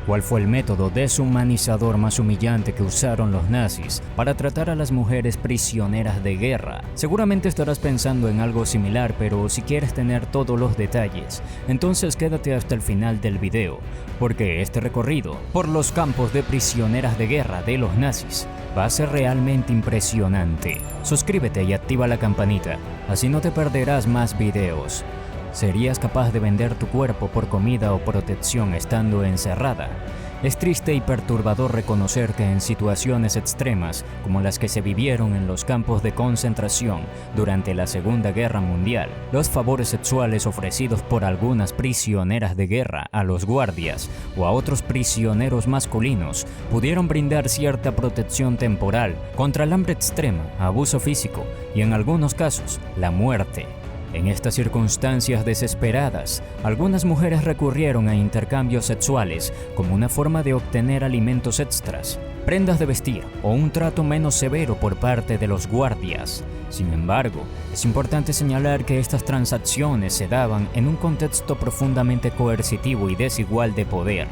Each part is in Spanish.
¿Cuál fue el método deshumanizador más humillante que usaron los nazis para tratar a las mujeres prisioneras de guerra? Seguramente estarás pensando en algo similar, pero si quieres tener todos los detalles, entonces quédate hasta el final del video, porque este recorrido por los campos de prisioneras de guerra de los nazis va a ser realmente impresionante. Suscríbete y activa la campanita, así no te perderás más videos. ¿Serías capaz de vender tu cuerpo por comida o protección estando encerrada? Es triste y perturbador reconocer que en situaciones extremas, como las que se vivieron en los campos de concentración durante la Segunda Guerra Mundial, los favores sexuales ofrecidos por algunas prisioneras de guerra a los guardias o a otros prisioneros masculinos pudieron brindar cierta protección temporal contra el hambre extrema, abuso físico y, en algunos casos, la muerte. En estas circunstancias desesperadas, algunas mujeres recurrieron a intercambios sexuales como una forma de obtener alimentos extras, prendas de vestir o un trato menos severo por parte de los guardias. Sin embargo, es importante señalar que estas transacciones se daban en un contexto profundamente coercitivo y desigual de poder,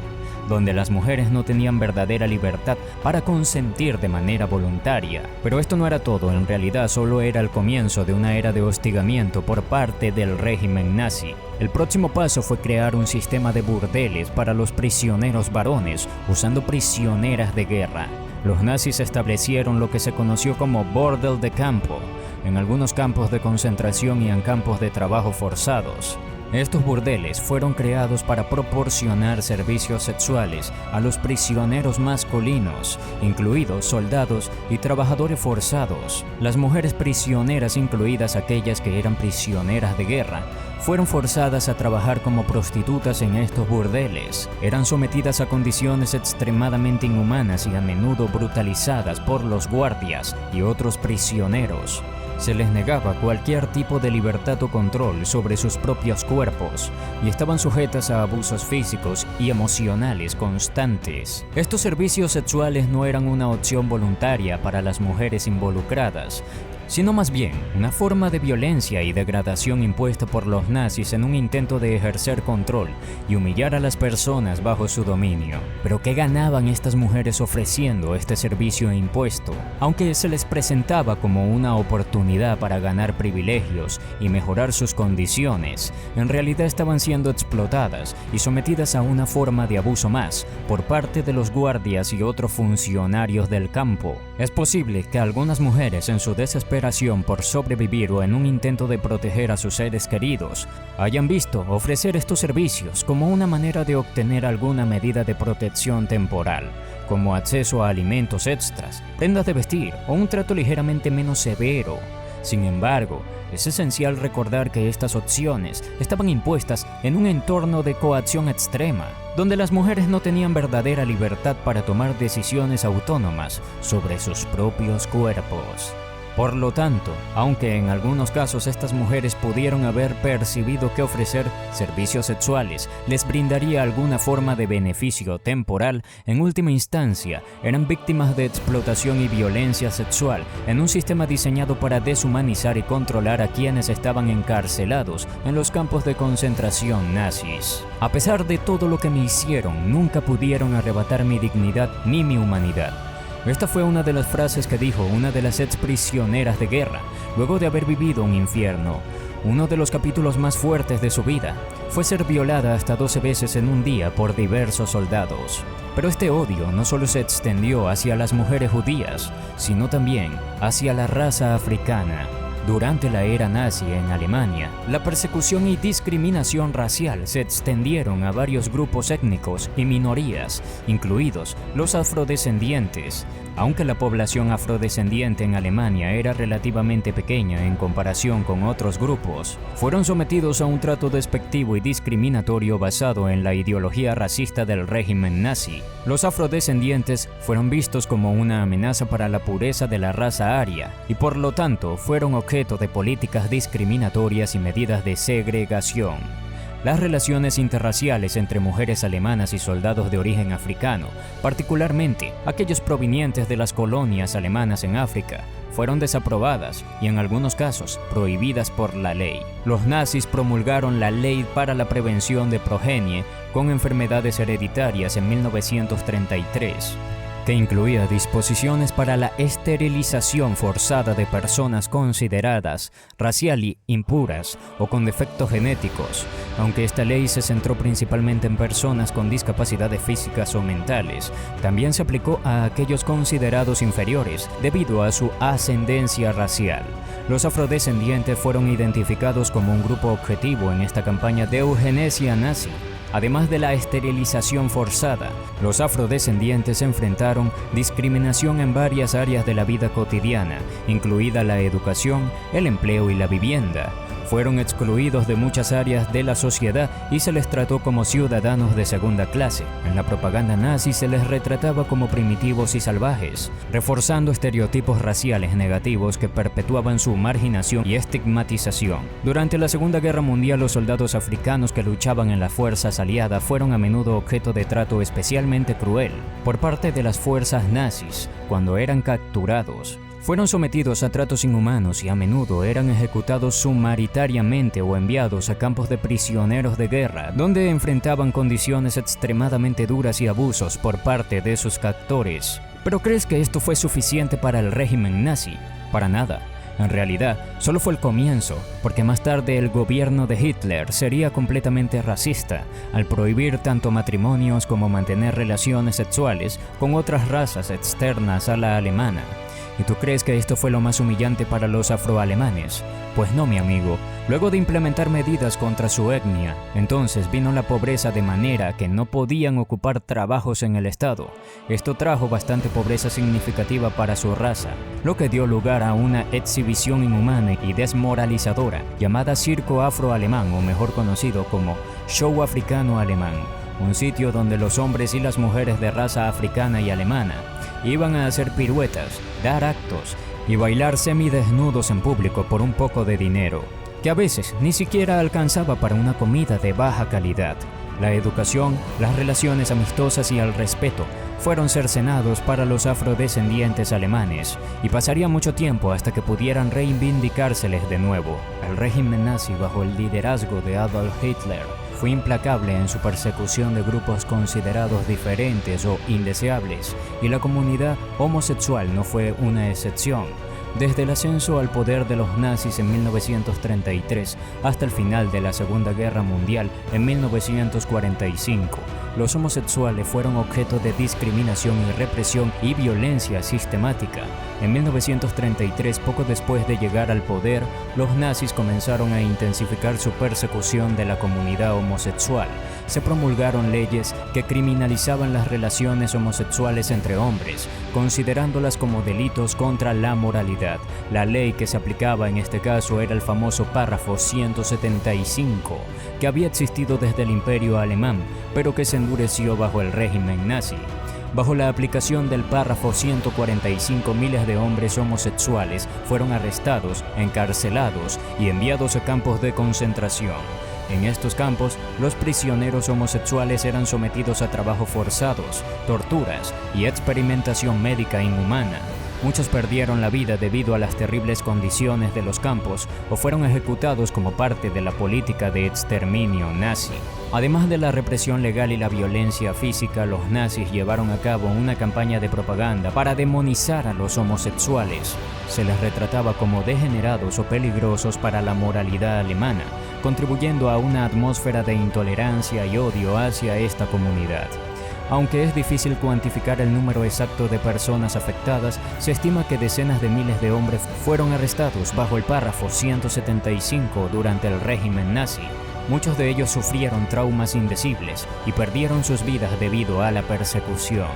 donde las mujeres no tenían verdadera libertad para consentir de manera voluntaria. Pero esto no era todo, en realidad solo era el comienzo de una era de hostigamiento por parte del régimen nazi. El próximo paso fue crear un sistema de burdeles para los prisioneros varones, usando prisioneras de guerra. Los nazis establecieron lo que se conoció como bordel de campo, en algunos campos de concentración y en campos de trabajo forzados. Estos burdeles fueron creados para proporcionar servicios sexuales a los prisioneros masculinos, incluidos soldados y trabajadores forzados. Las mujeres prisioneras, incluidas aquellas que eran prisioneras de guerra, fueron forzadas a trabajar como prostitutas en estos burdeles. Eran sometidas a condiciones extremadamente inhumanas y a menudo brutalizadas por los guardias y otros prisioneros. Se les negaba cualquier tipo de libertad o control sobre sus propios cuerpos y estaban sujetas a abusos físicos y emocionales constantes. Estos servicios sexuales no eran una opción voluntaria para las mujeres involucradas, sino más bien una forma de violencia y degradación impuesta por los nazis en un intento de ejercer control y humillar a las personas bajo su dominio. Pero ¿qué ganaban estas mujeres ofreciendo este servicio impuesto? Aunque se les presentaba como una oportunidad para ganar privilegios y mejorar sus condiciones, en realidad estaban siendo explotadas y sometidas a una forma de abuso más por parte de los guardias y otros funcionarios del campo. Es posible que algunas mujeres, en su desesperación por sobrevivir o en un intento de proteger a sus seres queridos, hayan visto ofrecer estos servicios como una manera de obtener alguna medida de protección temporal, como acceso a alimentos extras, prendas de vestir o un trato ligeramente menos severo. Sin embargo, es esencial recordar que estas opciones estaban impuestas en un entorno de coacción extrema, donde las mujeres no tenían verdadera libertad para tomar decisiones autónomas sobre sus propios cuerpos. Por lo tanto, aunque en algunos casos estas mujeres pudieron haber percibido que ofrecer servicios sexuales les brindaría alguna forma de beneficio temporal, en última instancia eran víctimas de explotación y violencia sexual en un sistema diseñado para deshumanizar y controlar a quienes estaban encarcelados en los campos de concentración nazis. A pesar de todo lo que me hicieron, nunca pudieron arrebatar mi dignidad ni mi humanidad. Esta fue una de las frases que dijo una de las ex prisioneras de guerra, luego de haber vivido un infierno. Uno de los capítulos más fuertes de su vida fue ser violada hasta 12 veces en un día por diversos soldados. Pero este odio no solo se extendió hacia las mujeres judías, sino también hacia la raza africana. Durante la era nazi en Alemania, la persecución y discriminación racial se extendieron a varios grupos étnicos y minorías, incluidos los afrodescendientes. Aunque la población afrodescendiente en Alemania era relativamente pequeña en comparación con otros grupos, fueron sometidos a un trato despectivo y discriminatorio basado en la ideología racista del régimen nazi. Los afrodescendientes fueron vistos como una amenaza para la pureza de la raza aria y por lo tanto fueron objeto de políticas discriminatorias y medidas de segregación. Las relaciones interraciales entre mujeres alemanas y soldados de origen africano, particularmente aquellos provenientes de las colonias alemanas en África, fueron desaprobadas y en algunos casos prohibidas por la ley. Los nazis promulgaron la Ley para la Prevención de Progenie con Enfermedades Hereditarias en 1933. Que incluía disposiciones para la esterilización forzada de personas consideradas racial impuras o con defectos genéticos, aunque esta ley se centró principalmente en personas con discapacidades físicas o mentales. También se aplicó a aquellos considerados inferiores debido a su ascendencia racial. Los afrodescendientes fueron identificados como un grupo objetivo en esta campaña de eugenesia nazi. Además de la esterilización forzada, los afrodescendientes enfrentaron discriminación en varias áreas de la vida cotidiana, incluida la educación, el empleo y la vivienda. Fueron excluidos de muchas áreas de la sociedad y se les trató como ciudadanos de segunda clase. En la propaganda nazi se les retrataba como primitivos y salvajes, reforzando estereotipos raciales negativos que perpetuaban su marginación y estigmatización. Durante la Segunda Guerra Mundial, los soldados africanos que luchaban en las fuerzas aliadas fueron a menudo objeto de trato especialmente cruel por parte de las fuerzas nazis cuando eran capturados. Fueron sometidos a tratos inhumanos y a menudo eran ejecutados sumariamente o enviados a campos de prisioneros de guerra, donde enfrentaban condiciones extremadamente duras y abusos por parte de sus captores. ¿Pero crees que esto fue suficiente para el régimen nazi? Para nada. En realidad, solo fue el comienzo, porque más tarde el gobierno de Hitler sería completamente racista, al prohibir tanto matrimonios como mantener relaciones sexuales con otras razas externas a la alemana. ¿Y tú crees que esto fue lo más humillante para los afroalemanes? Pues no, mi amigo. Luego de implementar medidas contra su etnia, entonces vino la pobreza de manera que no podían ocupar trabajos en el Estado. Esto trajo bastante pobreza significativa para su raza, lo que dio lugar a una exhibición inhumana y desmoralizadora llamada Circo Afro-Alemán, o mejor conocido como Show Africano Alemán, un sitio donde los hombres y las mujeres de raza africana y alemana iban a hacer piruetas, dar actos y bailar semidesnudos en público por un poco de dinero, que a veces ni siquiera alcanzaba para una comida de baja calidad. La educación, las relaciones amistosas y el respeto fueron cercenados para los afrodescendientes alemanes y pasaría mucho tiempo hasta que pudieran reivindicárseles de nuevo. El régimen nazi, bajo el liderazgo de Adolf Hitler, fue implacable en su persecución de grupos considerados diferentes o indeseables, y la comunidad homosexual no fue una excepción. Desde el ascenso al poder de los nazis en 1933 hasta el final de la Segunda Guerra Mundial en 1945, los homosexuales fueron objeto de discriminación y represión y violencia sistemática. En 1933, poco después de llegar al poder, los nazis comenzaron a intensificar su persecución de la comunidad homosexual. Se promulgaron leyes que criminalizaban las relaciones homosexuales entre hombres, considerándolas como delitos contra la moralidad. La ley que se aplicaba en este caso era el famoso párrafo 175, que había existido desde el Imperio Alemán, pero que se endureció bajo el régimen nazi. Bajo la aplicación del párrafo 145, miles de hombres homosexuales fueron arrestados, encarcelados y enviados a campos de concentración. En estos campos, los prisioneros homosexuales eran sometidos a trabajos forzados, torturas y experimentación médica inhumana. Muchos perdieron la vida debido a las terribles condiciones de los campos o fueron ejecutados como parte de la política de exterminio nazi. Además de la represión legal y la violencia física, los nazis llevaron a cabo una campaña de propaganda para demonizar a los homosexuales. Se les retrataba como degenerados o peligrosos para la moralidad alemana, contribuyendo a una atmósfera de intolerancia y odio hacia esta comunidad. Aunque es difícil cuantificar el número exacto de personas afectadas, se estima que decenas de miles de hombres fueron arrestados bajo el párrafo 175 durante el régimen nazi. Muchos de ellos sufrieron traumas indecibles y perdieron sus vidas debido a la persecución.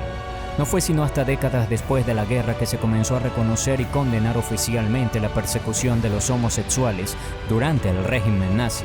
No fue sino hasta décadas después de la guerra que se comenzó a reconocer y condenar oficialmente la persecución de los homosexuales durante el régimen nazi.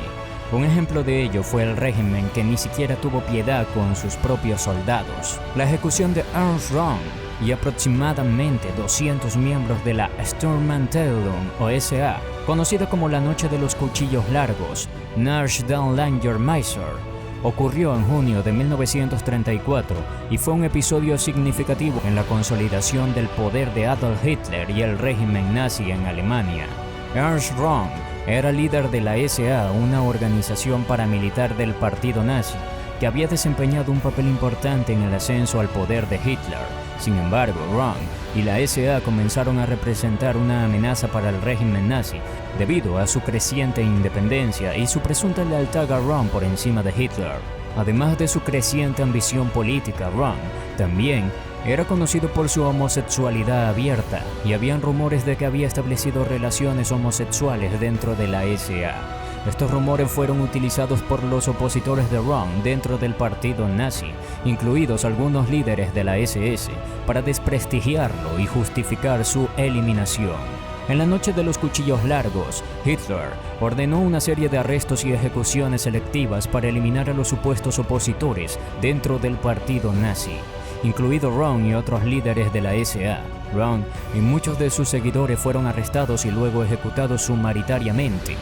Un ejemplo de ello fue el régimen que ni siquiera tuvo piedad con sus propios soldados. La ejecución de Ernst Röhm y aproximadamente 200 miembros de la Sturmabteilung o SA conocida como la Noche de los Cuchillos Largos, Nacht-der-Langer-Messer, ocurrió en junio de 1934 y fue un episodio significativo en la consolidación del poder de Adolf Hitler y el régimen nazi en Alemania. Ernst Röhm era líder de la SA, una organización paramilitar del partido nazi, que había desempeñado un papel importante en el ascenso al poder de Hitler. Sin embargo, Röhm y la SA comenzaron a representar una amenaza para el régimen nazi debido a su creciente independencia y su presunta lealtad a Röhm por encima de Hitler. Además de su creciente ambición política, Röhm también era conocido por su homosexualidad abierta y habían rumores de que había establecido relaciones homosexuales dentro de la SA. Estos rumores fueron utilizados por los opositores de Röhm dentro del partido nazi, incluidos algunos líderes de la SS, para desprestigiarlo y justificar su eliminación. En la Noche de los Cuchillos Largos, Hitler ordenó una serie de arrestos y ejecuciones selectivas para eliminar a los supuestos opositores dentro del partido nazi, incluido Röhm y otros líderes de la SA. Röhm y muchos de sus seguidores fueron arrestados y luego ejecutados sumariamente,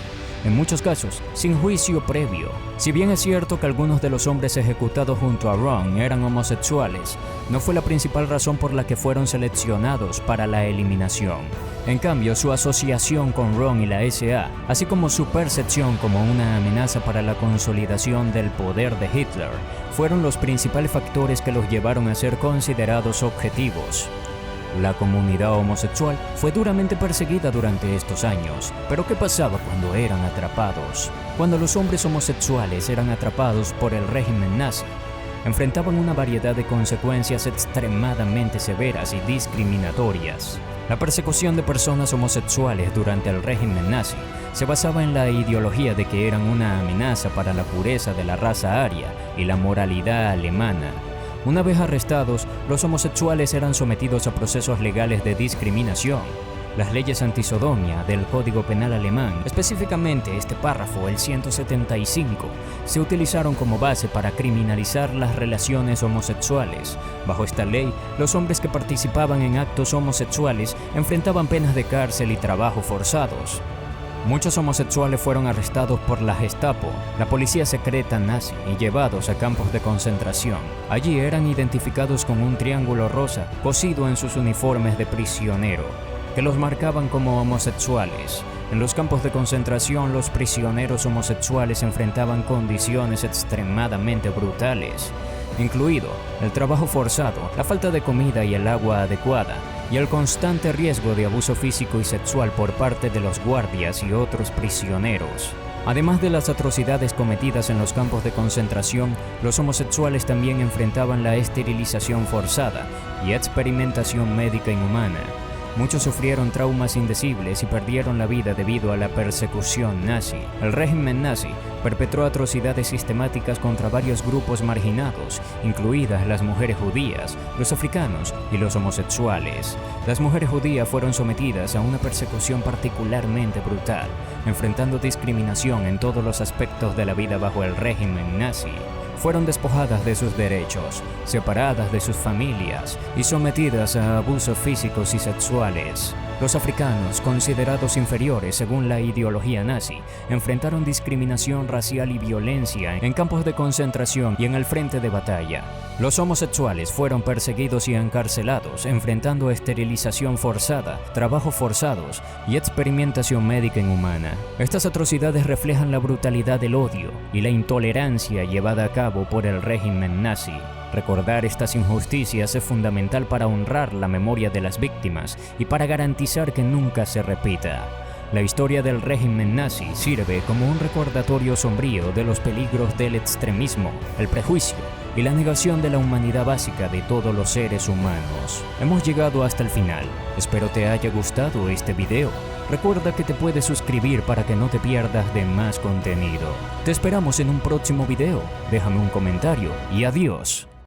en muchos casos sin juicio previo. Si bien es cierto que algunos de los hombres ejecutados junto a Röhm eran homosexuales, no fue la principal razón por la que fueron seleccionados para la eliminación. En cambio, su asociación con Röhm y la SA, así como su percepción como una amenaza para la consolidación del poder de Hitler, fueron los principales factores que los llevaron a ser considerados objetivos. La comunidad homosexual fue duramente perseguida durante estos años, pero ¿qué pasaba cuando eran atrapados? Cuando los hombres homosexuales eran atrapados por el régimen nazi, enfrentaban una variedad de consecuencias extremadamente severas y discriminatorias. La persecución de personas homosexuales durante el régimen nazi se basaba en la ideología de que eran una amenaza para la pureza de la raza aria y la moralidad alemana. Una vez arrestados, los homosexuales eran sometidos a procesos legales de discriminación. Las leyes antisodomia del Código Penal alemán, específicamente este párrafo, el 175, se utilizaron como base para criminalizar las relaciones homosexuales. Bajo esta ley, los hombres que participaban en actos homosexuales enfrentaban penas de cárcel y trabajo forzados. Muchos homosexuales fueron arrestados por la Gestapo, la policía secreta nazi, y llevados a campos de concentración. Allí eran identificados con un triángulo rosa cosido en sus uniformes de prisionero, que los marcaban como homosexuales. En los campos de concentración, los prisioneros homosexuales enfrentaban condiciones extremadamente brutales, incluido el trabajo forzado, la falta de comida y el agua adecuada, y el constante riesgo de abuso físico y sexual por parte de los guardias y otros prisioneros. Además de las atrocidades cometidas en los campos de concentración, los homosexuales también enfrentaban la esterilización forzada y experimentación médica inhumana. Muchos sufrieron traumas indecibles y perdieron la vida debido a la persecución nazi. El régimen nazi perpetró atrocidades sistemáticas contra varios grupos marginados, incluidas las mujeres judías, los africanos y los homosexuales. Las mujeres judías fueron sometidas a una persecución particularmente brutal, enfrentando discriminación en todos los aspectos de la vida bajo el régimen nazi. Fueron despojadas de sus derechos, separadas de sus familias y sometidas a abusos físicos y sexuales. Los africanos, considerados inferiores según la ideología nazi, enfrentaron discriminación racial y violencia en campos de concentración y en el frente de batalla. Los homosexuales fueron perseguidos y encarcelados, enfrentando esterilización forzada, trabajos forzados y experimentación médica inhumana. Estas atrocidades reflejan la brutalidad del odio y la intolerancia llevada a cabo por el régimen nazi. Recordar estas injusticias es fundamental para honrar la memoria de las víctimas y para garantizar que nunca se repita. La historia del régimen nazi sirve como un recordatorio sombrío de los peligros del extremismo, el prejuicio y la negación de la humanidad básica de todos los seres humanos. Hemos llegado hasta el final. Espero te haya gustado este video. Recuerda que te puedes suscribir para que no te pierdas de más contenido. Te esperamos en un próximo video. Déjame un comentario y adiós.